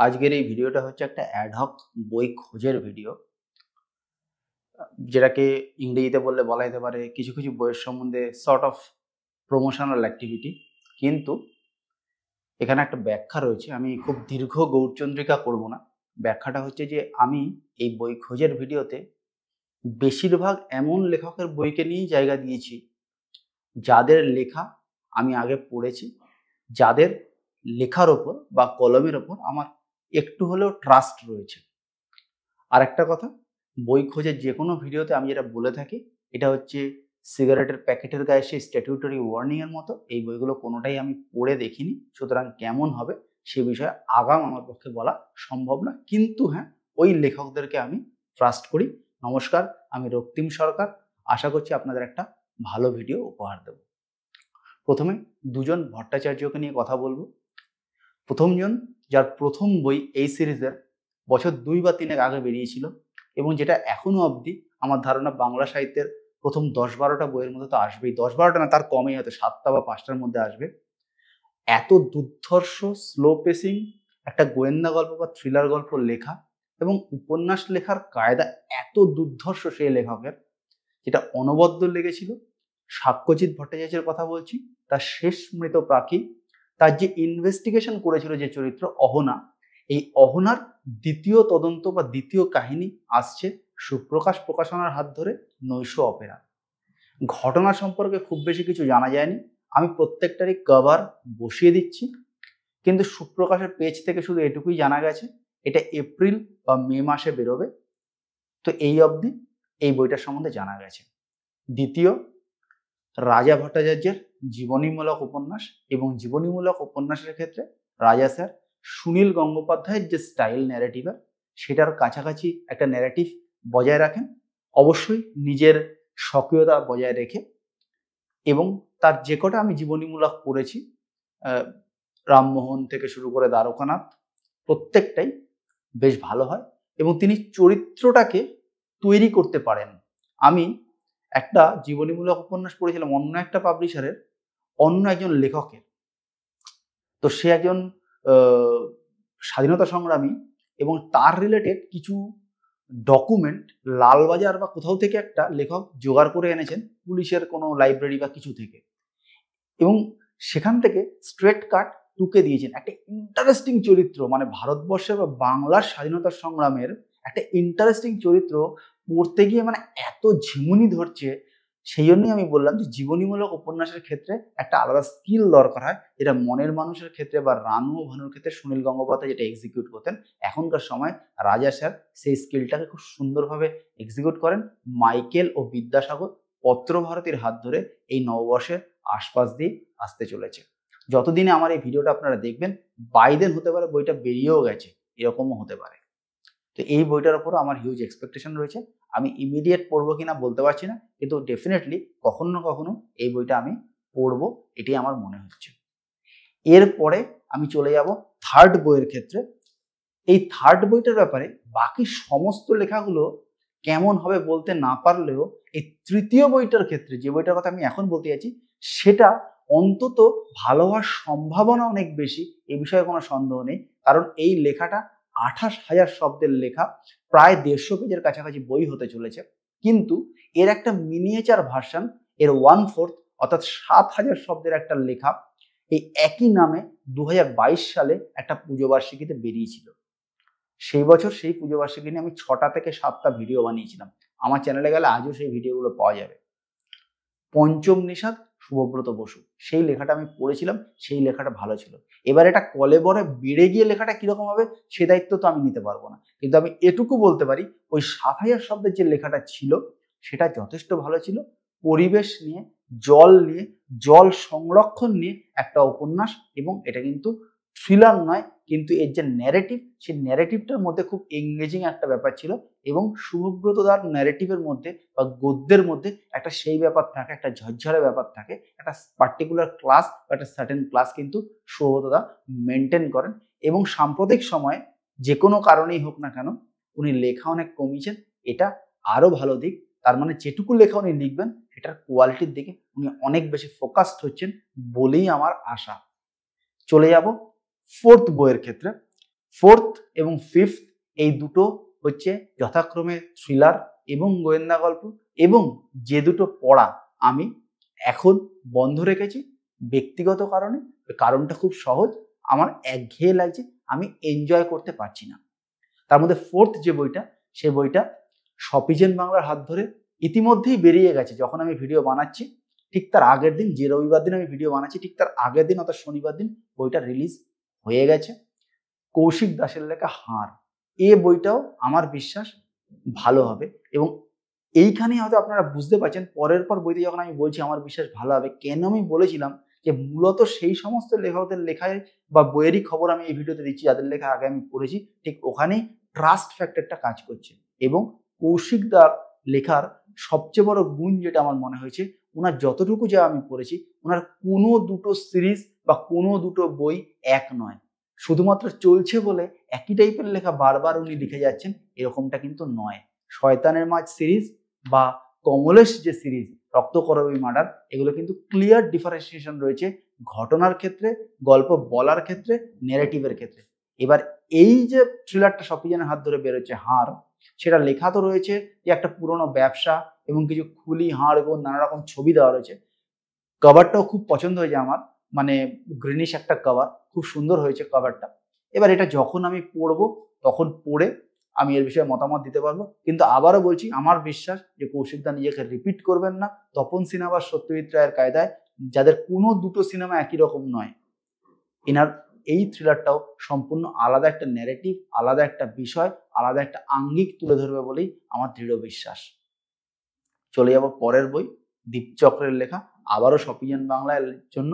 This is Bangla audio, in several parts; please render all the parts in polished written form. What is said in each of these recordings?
আজকের এই ভিডিওটা হচ্ছে একটা অ্যাডহক বই খোঁজের ভিডিও, যেটাকে ইংরেজিতে বললে বলা যেতে পারে কিছু কিছু বইয়ের সম্বন্ধে সর্ট অফ প্রমোশনাল অ্যাক্টিভিটি। কিন্তু এখানে একটা ব্যাখ্যা রয়েছে। আমি খুব দীর্ঘ গৌরচন্দ্রিকা করব না। ব্যাখ্যাটা হচ্ছে যে আমি এই বই খোঁজের ভিডিওতে বেশিরভাগ এমন লেখকের বইকে নিয়েই জায়গা দিয়েছি যাদের লেখা আমি আগে পড়েছি, যাদের লেখার ওপর বা কলমের ওপর আমার একটু হলেও ট্রাস্ট রয়েছে। আর একটা কথা, বই খোঁজের যে কোনো ভিডিওতে আমি যেটা বলে থাকি, এটা হচ্ছে সিগারেটের প্যাকেটের গায়ে সেই স্ট্যাটিউটরি ওয়ার্নিং এর মতো। এই বইগুলো কোনোটাই আমি পড়ে দেখিনি, সুতরাং কেমন হবে সে বিষয়ে আগাম আমার পক্ষে বলা সম্ভব না। কিন্তু হ্যাঁ, ওই লেখকদেরকে আমি ট্রাস্ট করি। নমস্কার, আমি রক্তিম সরকার। আশা করছি আপনাদের একটা ভালো ভিডিও উপহার দেব। প্রথমে দুজন ভট্টাচার্যকে নিয়ে কথা বলবো। প্রথমজন, যার প্রথম বই এই সিরিজের বছর 2 বা 3 আগে বেরিয়েছিল এবং যেটা এখনো অবধি আমার ধারণা বাংলা সাহিত্যের প্রথম 10-12টা বইয়ের মধ্যে তো আসবেই। 10-12টা না, তার কমেই হয়তো 7টা বা 5টার মধ্যে আসবে। এত দুর্ধর্ষ স্লো পেসিং একটা গোয়েন্দা গল্প বা থ্রিলার গল্প লেখা এবং উপন্যাস লেখার কায়দা এত দুর্ধর্ষ সেই লেখকের, যেটা অনবদ্য লেগেছিল। সাক্ষ্যজিৎ ভট্টাচার্যের কথা বলছি, তার শেষ মৃত পাখি। তার যে ইনভেস্টিগেশন করেছিল যে চরিত্র অহনা, এই অহনার দ্বিতীয় তদন্ত বা দ্বিতীয় কাহিনী আসছে সুপ্রকাশ প্রকাশনার হাত ধরে, নৈশ অপেরা। ঘটনা সম্পর্কে খুব বেশি কিছু জানা যায়নি, আমি প্রত্যেকটারই কভার বসিয়ে দিচ্ছি। কিন্তু সুপ্রকাশের পেজ থেকে শুধু এটুকুই জানা গেছে, এটা এপ্রিল বা মে মাসে বেরোবে। তো এই অবধি এই বইটার সম্বন্ধে জানা গেছে। দ্বিতীয়, রাজা ভট্টাচার্যের জীবনীমূলক উপন্যাস, এবং জীবনীমূলক উপন্যাসের ক্ষেত্রে রাজা স্যার সুনীল গঙ্গোপাধ্যায়ের যে স্টাইল ন্যারেটিভের, সেটার কাছাকাছি একটা ন্যারেটিভ বজায় রাখেন, অবশ্যই নিজের স্বকীয়তা বজায় রেখে। এবং তার যে কটা আমি জীবনীমূলক পড়েছি, রামমোহন থেকে শুরু করে দ্বারকানাথ, প্রত্যেকটাই বেশ ভালো হয় এবং তিনি চরিত্রটাকে তৈরি করতে পারেন। আমি একটা জীবনীমূলক উপন্যাস পড়েছিলাম অন্য একটা পাবলিশারের, অন্য একজন লেখকের। তো সে একজন স্বাধীনতা সংগ্রামী এবং তার রিলেটেড কিছু ডকুমেন্ট লালবাজার বা কোথাও থেকে একটা লেখক জোগাড় করে এনেছেন, পুলিশের কোনো লাইব্রেরি বা কিছু থেকে, এবং সেখান থেকে স্ট্রেট কাট টুকে দিয়েছেন একটা ইন্টারেস্টিং চরিত্র। মানে ভারতবর্ষের বা বাংলার স্বাধীনতা সংগ্রামের একটা ইন্টারেস্টিং চরিত্র পড়তে গিয়ে মানে এত ঝিমুনি ধরছে। সেই জন্যই আমি বললাম যে জীবনীমূলক উপন্যাসের ক্ষেত্রে একটা আলাদা স্কিল দরকার হয়, যেটা মনের মানুষের ক্ষেত্রে বা রানু ও ভানুর ক্ষেত্রে সুনীল গঙ্গোপাধ্যায় যেটা এক্সিকিউট করতেন, এখনকার সময় রাজা স্যার সেই স্কিলটাকে খুব সুন্দরভাবে এক্সিকিউট করেন। মাইকেল ও বিদ্যাসাগর পত্রভারতীর হাত ধরে এই নববর্ষের আশপাশ দিয়ে আসতে চলেছে। যতদিনে আমার এই ভিডিওটা আপনারা দেখবেন, বাইদেন হতে পারে বইটা বেরিয়েও গেছে, এরকমও হতে পারে। তো এই বইটার উপরও আমার হিউজ এক্সপেকটেশন রয়েছে। আমি ইমিডিয়েট পড়বো কিনা বলতে পারছি না, কিন্তু ডেফিনেটলি কখনো না কখনো এই বইটা আমি পড়বো, এটাই আমার মনে হচ্ছে। এরপরে আমি চলে যাব থার্ড বইয়ের ক্ষেত্রে। এই থার্ড বইটার ব্যাপারে বাকি সমস্ত লেখাগুলো কেমন হবে বলতে না পারলেও, এই তৃতীয় বইটার ক্ষেত্রে যে বইটার কথা আমি এখন বলতে যাচ্ছি, সেটা অন্তত ভালো হওয়ার সম্ভাবনা অনেক বেশি, এ বিষয়ে কোনো সন্দেহ নেই। কারণ এই লেখাটা 28,000 শব্দের লেখা, প্রায় 150 পেজের কাছাকাছি বই হতে চলেছে। কিন্তু এর একটা মিনিয়েচার ভার্সন, এর 1/4 অর্থাৎ 7,000 শব্দের একটা লেখা, এই একই নামে 2022 সালে একটা পুজো বার্ষিকীতে বেরিয়েছিল। সেই বছর সেই পুজো বার্ষিকী নিয়ে আমি 6টা থেকে 7টা ভিডিও বানিয়েছিলাম। আমার চ্যানেলে গেলে আজও সেই ভিডিওগুলো পাওয়া যাবে। পঞ্চম নিষাদ, শুভব্রত বসু, সেই লেখাটা আমি পড়েছিলাম, সেই লেখাটা ভালো ছিল। এবার এটা কলেবরে বেড়ে গিয়ে লেখাটা কিরকম হবে সে দায়িত্ব তো আমি নিতে পারবো না, কিন্তু আমি এটুকু বলতে পারি ওই 7,000 শব্দের যে লেখাটা ছিল সেটা যথেষ্ট ভালো ছিল। পরিবেশ নিয়ে, জল নিয়ে, জল সংরক্ষণ নিয়ে একটা উপন্যাস, এবং এটা কিন্তু থ্রিলার নয়, কিন্তু এর যে ন্যারেটিভ, সেই ন্যারেটিভটার মধ্যে খুব এঙ্গেজিং একটা ব্যাপার ছিল। এবং শুভব্রত দার ন্যারেটিভের মধ্যে বা গদ্যের মধ্যে একটা সেই ব্যাপার থাকে, একটা ঝরঝরে ব্যাপার থাকে, একটা পার্টিকুলার ক্লাস বা একটা সার্টেন ক্লাস কিন্তু শুভব্রত দা মেনটেন করেন। এবং সাম্প্রতিক সময়ে যে কোনো কারণেই হোক না কেন, উনি লেখা অনেক কমিয়েছেন, এটা আরো ভালো দিক। তার মানে যেটুকু লেখা উনি লিখবেন সেটার কোয়ালিটির দিকে উনি অনেক বেশি ফোকাসড হচ্ছেন বলেই আমার আশা। চলে যাব ফোর্থ বইয়ের ক্ষেত্রে। ফোর্থ এবং ফিফথ এই দুটো হচ্ছে যথাক্রমে থ্রিলার এবং গোয়েন্দা গল্প, এবং যে দুটো পড়া আমি এখন বন্ধ রেখেছি ব্যক্তিগত কারণে। কারণটা খুব সহজ, আমার একঘেয়ে লাগছে, আমি এনজয় করতে পারছি না। তার মধ্যে ফোর্থ যে বইটা, সে বইটা শপিজেন বাংলার হাত ধরে ইতিমধ্যেই বেরিয়ে গেছে। যখন আমি ভিডিও বানাচ্ছি ঠিক তার আগের দিন, যে রবিবার দিন আমি ভিডিও বানাচ্ছি ঠিক তার আগের দিন অর্থাৎ শনিবার দিন বইটা রিলিজ হয়ে গেছে। কৌশিক দাসের লেখা হাড়, এই বইটাও আমার বিশ্বাস ভালো হবে। এবং এইখানেই হয়তো আপনারা বুঝতে পারছেন পরের পর বইতে যখন আমি বলছি আমার বিশ্বাস ভালো হবে, কেন আমি বলেছিলাম যে মূলত সেই সমস্ত লেখকদের লেখায় বা বইয়েরই খবর আমি এই ভিডিওতে দিচ্ছি যাদের লেখা আগে আমি পড়েছি, ঠিক ওখানেই ট্রাস্ট ফ্যাক্টরটা কাজ করছে। এবং কৌশিক দার লেখার সবচেয়ে বড় গুণ যেটা আমার মনে হয়েছে, ওনার যতটুকু যা আমি পড়েছি, ওনার কোনো দুটো সিরিজ বা কোনো দুটো বই এক নয়। শুধুমাত্র চলছে বলে একই টাইপের লেখা বারবার উনি লিখে যাচ্ছেন এরকমটা কিন্তু নয়। শয়তানের মাঝ সিরিজ বা কমলেশ যে সিরিজ রক্তকরবী মার্ডার, এগুলো কিন্তু ক্লিয়ার ডিফারেন্সিয়েশন রয়েছে ঘটনার ক্ষেত্রে, গল্প বলার ক্ষেত্রে, ন্যারেটিভের ক্ষেত্রে। এবার এই যে থ্রিলারটা শপিজেনের হাত ধরে বেরোচ্ছে হাড়, সেটা লেখা তো রয়েছে যে একটা পুরনো ব্যবসা এবং কিছু খুলি হাড় এবং নানা রকম ছবি দেওয়া রয়েছে। কভারটাও খুব পছন্দ হয়েছে আমার, মানে গ্রিনিশ একটা কভার, খুব সুন্দর হয়েছে কভারটা। এবার এটা যখন আমি পড়বো তখন পড়ে আমি এর বিষয়ে মতামত দিতে পারবো। কিন্তু আবারও বলছি, আমার বিশ্বাস যে কৌশিকদা নিজেকে রিপিট করবেন না তপন সিনহা বা সত্যজিৎ রায়ের কায়দায়, যাদের কোনো দুটো সিনেমা একই রকম নয়। এনার এই থ্রিলারটাও সম্পূর্ণ আলাদা একটা ন্যারেটিভ, আলাদা একটা বিষয়, আলাদা একটা আঙ্গিক তুলে ধরবে বলেই আমার দৃঢ় বিশ্বাস। চলে যাব পরের বই, দীপচক্রের লেখা, আবারও শপিজেন বাংলার জন্য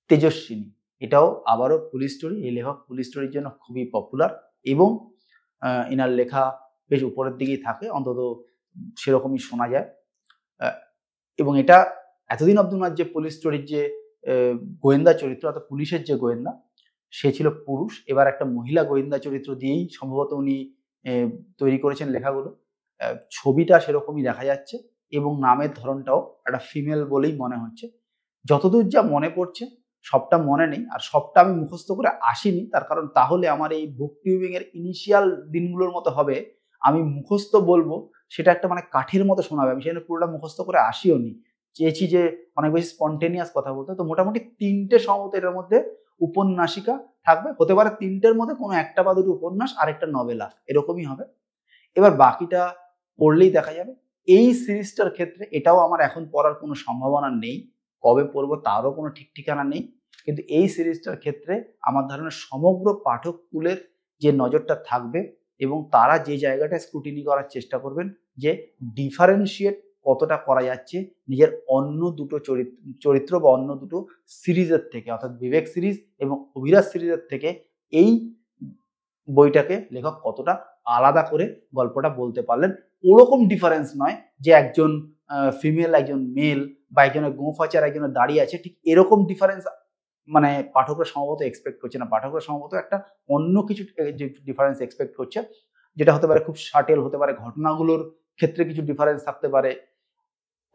তেজস্বিনী। এটাও আবারও পুলিশ স্টোরি। এই লেখক পুলিশ স্টোরির জন্য খুবই পপুলার এবং এনার লেখা বেশ উপরের দিকেই থাকে, অন্তত সেরকমই শোনা যায়। এবং এটা এতদিন অব্দি ওনার যে পুলিশ স্টোরির যে গোয়েন্দা চরিত্র অর্থাৎ পুলিশের যে গোয়েন্দা, সে ছিল পুরুষ। এবার একটা মহিলা গোয়েন্দা চরিত্র দিয়েই সম্ভবত উনি তৈরি করেছেন লেখাগুলো। ছবিটা সেরকমই দেখা যাচ্ছে এবং নামের ধরনটাও একটা ফিমেল বলেই মনে হচ্ছে। যতদূর যা মনে পড়ছে, সবটা মনে নেই আর সবটা আমি মুখস্থ করে আসিনি, তার কারণ তাহলে আমার এই বুক টিউবিং এর ইনিশিয়াল দিনগুলোর মতো হবে। আমি মুখস্থ বলবো সেটা একটা মানে কাঠের মতো শোনাবে, আমি সেটা পুরোটা মুখস্থ করে আসিও নি। চেয়েছি যে অনেক বেশি স্পন্টেনিয়াস কথা বলতে। তো মোটামুটি 3টে সম্ভবত এটার মধ্যে উপন্যাসিকা থাকবে, হতে পারে 3টের মধ্যে কোনো একটা বা দুটো উপন্যাস আর একটা নভেলা, এরকমই হবে। এবার বাকিটা পড়লেই দেখা যাবে। এই সিরিজটার ক্ষেত্রে এটাও আমার এখন পড়ার কোনো সম্ভাবনা নেই, কবে পড়বো তারও কোনো ঠিক ঠিকানা নেই। কিন্তু এই সিরিজটার ক্ষেত্রে আমার ধারণা সমগ্র পাঠক কুলের যে নজরটা থাকবে এবং তারা যে জায়গাটা স্ক্রুটিনি করার চেষ্টা করবেন যে ডিফারেন্সিয়েট কতটা করা যাচ্ছে নিজের অন্য দুটো চরিত্র বা অন্য দুটো সিরিজের থেকে, অর্থাৎ বিবেক সিরিজ এবং অভিরাজ সিরিজের থেকে এই বইটাকে লেখক কতটা আলাদা করে গল্পটা বলতে পারলেন। ওরকম ডিফারেন্স নয় যে একজন ফিমেল একজন মেল বা একজনের গোঁফ আছে আর একজনের দাঁড়িয়ে আছে, ঠিক এরকম ডিফারেন্স মানে পাঠকরা সম্ভবত এক্সপেক্ট করছে না। পাঠকরা সম্ভবত একটা অন্য কিছু ডিফারেন্স এক্সপেক্ট করছে, যেটা হতে পারে খুব শাটেল, হতে পারে ঘটনাগুলোর ক্ষেত্রে কিছু ডিফারেন্স থাকতে পারে।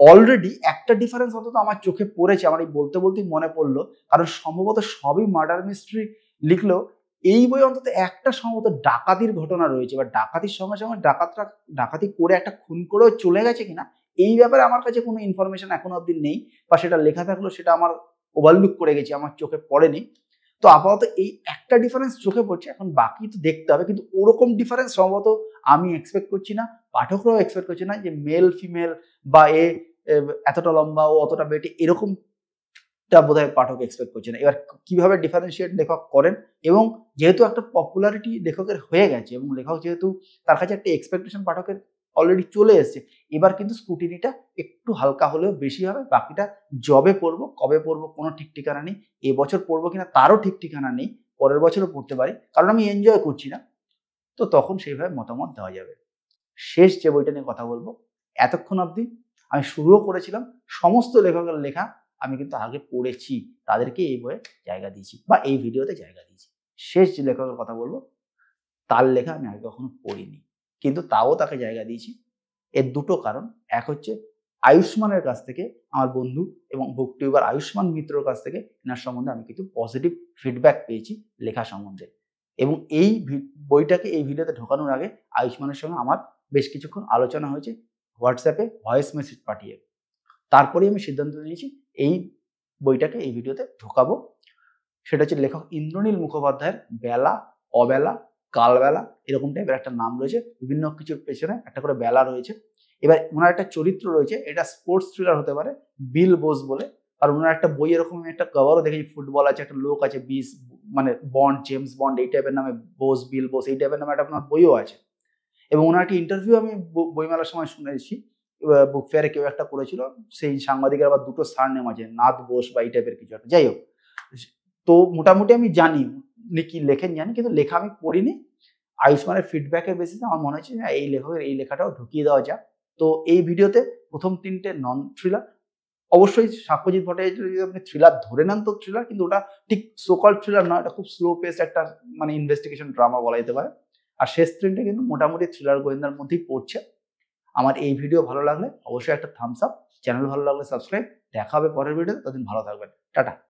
অলরেডি একটা ডিফারেন্স অন্তত আমার চোখে পড়েছে, আমার এই বলতে বলতেই মনে পড়লো, কারণ সম্ভবত সবই মার্ডার মিস্ট্রি লিখলেও এই বই অন্তত একটা সম্ভবত ডাকাতির ঘটনা রয়েছে, বা ডাকাতির সঙ্গে সঙ্গে ডাকাতরা ডাকাতি করে একটা খুন করেও চলে গেছে কিনা এই ব্যাপারে আমার কাছে কোনো ইনফরমেশন এখনো অব্দি নেই, বা সেটা লেখা থাকলেও সেটা আমার ওভারলুক করে গেছি, আমার চোখে পড়েনি। তো আপাতত এই একটা ডিফারেন্স চোখে পড়ছে, এখন বাকি তো দেখতে হবে। কিন্তু ওরকম ডিফারেন্স সম্ভবত আমি এক্সপেক্ট করছি না, পাঠকরাও এক্সপেক্ট করছে না যে মেল ফিমেল বা এতটা লম্বা ও অতটা বেটে, এরকমটা বোধহয় পাঠক এক্সপেক্ট করছে না। এবার কিভাবে ডিফারেন্সিয়েট লেখক করেন, এবং যেহেতু একটা পপুলারিটি লেখকের হয়ে গেছে এবং লেখক যেহেতু তার কাছে একটা এক্সপেকটেশন পাঠকের অলরেডি চলে এসছে, এবার কিন্তু স্ক্রুটিনিটা একটু হালকা হলেও বেশি হবে। বাকিটা যবে পড়বো, কবে পড়বো কোনো ঠিক ঠিকানা নেই, এবছর পড়বো কিনা তারও ঠিক ঠিকানা নেই, পরের বছরও পড়তে পারি, কারণ আমি এনজয় করছি না। তো তখন সেইভাবে মতামত দেওয়া যাবে। শেষ যে বইটা নিয়ে কথা বলবো, এতক্ষণ অবধি আমি শুরুও করেছিলাম, সমস্ত লেখকের লেখা আমি কিন্তু আগে পড়েছি, তাদেরকে এই বইয়ে জায়গা দিয়েছি বা এই ভিডিওতে জায়গা দিয়েছি। শেষ যে লেখকের কথা বলবো তার লেখা আমি আগে কখনো পড়িনি, কিন্তু তাও তাকে জায়গা দিয়েছি। এর দুটো কারণ, এক হচ্ছে আয়ুষ্মানের কাছ থেকে, আমার বন্ধু এবং বুক টিউবার আয়ুষ্মান মিত্রর কাছ থেকে এনার সম্বন্ধে আমি কিছু পজিটিভ ফিডব্যাক পেয়েছি লেখা সম্বন্ধে। এবং এই বইটাকে এই ভিডিওতে ঢোকানোর আগে আয়ুষ্মানের সঙ্গে আমার বেশ কিছুক্ষণ আলোচনা হয়েছে হোয়াটসঅ্যাপে ভয়েস মেসেজ পাঠিয়ে। তারপরেই আমি সিদ্ধান্ত নিয়েছি এই বইটাকে এই ভিডিওতে ঢোকাবো। সেটা হচ্ছে লেখক ইন্দ্রনীল মুখোপাধ্যায়ের বেলা, অবেলা, কালবেলা এরকম টাইপের একটা নাম রয়েছে। বিভিন্ন কিছুর পেছনে একটা করে বেলা রয়েছে। এবার ওনার একটা চরিত্র রয়েছে, এটা স্পোর্টস থ্রিলার হতে পারে, বিল বোস বলে। আর ওনার একটা বই এরকম একটা কভারও দেখেছি, ফুটবল আছে, একটা লোক আছে, মানে বন্ড, জেমস বন্ড এই টাইপের নামে, বোস, বিল বোস এই টাইপের নামে একটা আপনার বইও আছে। এবং ওনার একটা ইন্টারভিউ আমি বইমেলার সময় শুনেছি, বুক ফেয়ারে কেউ একটা করেছিল, সেই সাংবাদিকের আবার দুটো সারনেম আছে, নাথ বোস বা এই টাইপের কিছু একটা। যাই হোক, তো মোটামুটি আমি জানি উনি কি লেখেন জানি, কিন্তু লেখা আমি পড়িনি। আয়ুষ্মানের ফিডব্যাকের বেসিসে আমার মনে হচ্ছে যে এই লেখকের এই লেখাটাও ঢুকিয়ে দেওয়া যাক। তো এই ভিডিওতে প্রথম 3টে নন থ্রিলার, অবশ্যই সাক্ষ্যজিৎ ভট্টাচার্য যদি আপনি থ্রিলার ধরে নেন তো থ্রিলার, কিন্তু ওটা ঠিক সোকল থ্রিলার নয়, এটা খুব স্লো পেস একটা মানে ইনভেস্টিগেশন ড্রামা বলা যেতে পারে। আর শেষ 3টে কিন্তু মোটামুটি থ্রিলার গোয়েন্দার মধ্যেই পড়ছে। আমার এই ভিডিও ভালো লাগলে অবশ্যই একটা থামস আপ, চ্যানেল ভালো লাগলে সাবস্ক্রাইব। দেখা হবে পরের ভিডিওতে, ততদিন ভালো থাকবেন, টাটা।